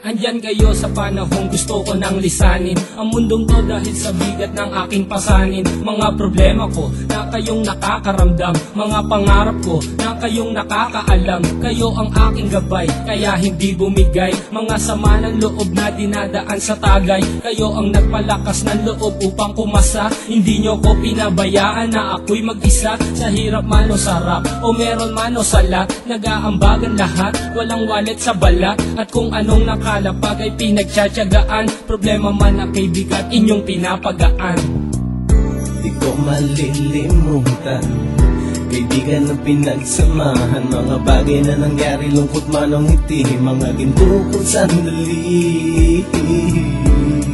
Andyan kayo sa panahong gusto ko nang lisanin ang mundong to dahil sa bigat ng aking pasanin. Mga problema ko na kayong nakakaramdam, mga pangarap ko na kayong nakakaalam. Kayo ang aking gabay, kaya hindi bumigay. Mga sama ng loob na dinadaan sa tagay. Kayo ang nagpalakas ng loob upang kumasa. Hindi nyo ko pinabayaan na ako'y mag-isa. Sa hirap man o sarap, o meron man o salat, nag-aambagan lahat, walang walet sa balat. At kung anong nakalapag ay pinagtsatsagaan, problema man na kay bigat inyong pinapagaan. Di ko malilimutan, kaibigan ng pinagsamahan, mga bagay na nangyari, lungkot man o ngiti, mga ginto kong sandali.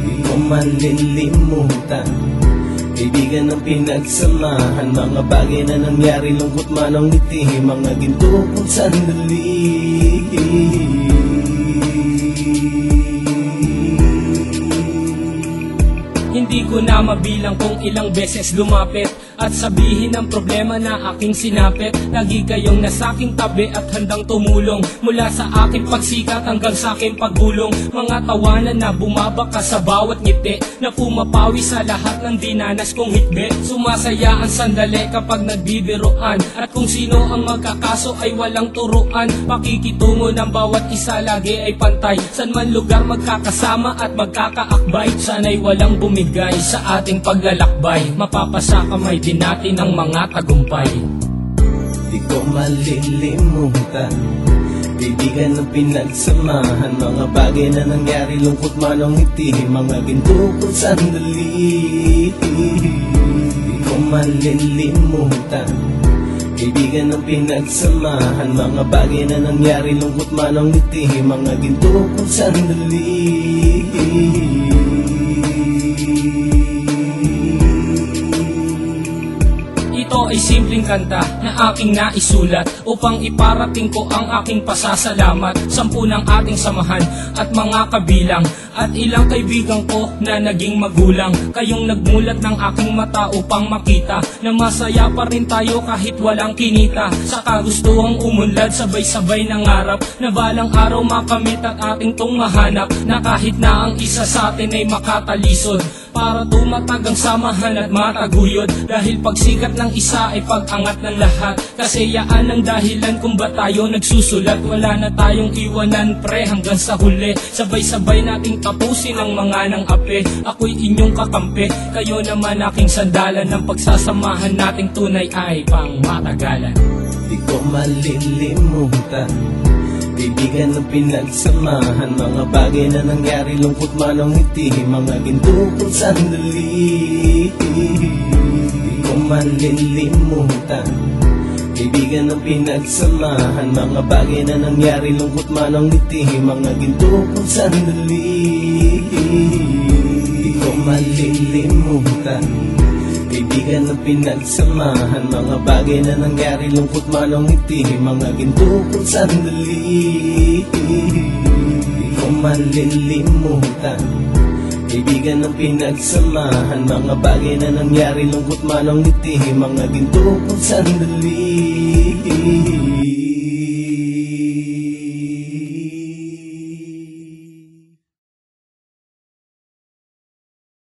Di ko malilimutan, kaibigan ng pinagsamahan, mga bagay na nangyari, lungkot man o ngiti, mga ginto kong sandali. Hindi ko na mabilang kung ilang beses lumapit at sabihin ang problema na aking sinapit. Lagi kayong nasa aking tabi at handang tumulong, mula sa aking pagsikat hanggang sa aking paggulong. Mga tawanan na bumabaka sa bawat ngiti, na pumapawi sa lahat ng dinanas kong hitbit. Sumasaya ang sandali kapag nagbibiruan, at kung sino ang magkakaso ay walang turuan. Pakikitungo ng bawat isa lagi ay pantay, san man lugar magkakasama at magkakaakbay. Sana'y walang bumigay sa ating paglalakbay, mapapasa kamay din natin ang mga tagumpay. Di ko malilimutan, kaibigan ng pinagsamahan, mga bagay na nangyari, lungkot man o ngiti, mga ginto kong sandali. Di ko malilimutan, kaibigan ng pinagsamahan, mga bagay na nangyari, lungkot man o ngiti, mga ginto kong sandali. Ito ay simpleng kanta na aking naisulat upang iparating ko ang aking pasasalamat. 10 ng ating samahan at mga kabilang, at ilang kaibigan ko na naging magulang. Kayong nagmulat ng aking mata upang makita na masaya pa rin tayo kahit walang kinita. Sa kagustuhang umunlad, sabay-sabay nangarap na balang araw makamit at ating tong mahanap, na kahit na ang isa sa atin ay makatalisod, para tumatag ang samahan at mataguyod. Dahil pagsikat ng isa ay pag-angat ng lahat, kasi yaan ang dahilan kung ba tayo nagsusulat. Wala na tayong iwanan pre hanggang sa huli, sabay-sabay nating tapusin ang mga nang ape. Ako'y inyong kakampi, kayo naman aking sandalan, ng pagsasamahan nating tunay ay pang matagalan. Di ko malilimutan, kaibigan ng pinagsamahan, mga bagay na nangyari, lungkot man o ngiti, mga ginto kong sandali. Di ko malilimutan, kaibigan ng pinagsamahan, mga bagay na nangyari, lungkot man o ngiti, mga ginto kong sandali. Di ko malilimutan, kaibigan ng pinagsamahan, mga bagay na nangyari, lungkot man o ngiti, mga ginto kong sandali. Di ko malilimutan, kaibigan ng pinagsamahan, mga bagay na nangyari, lungkot man o ngiti, mga ginto kong sandali.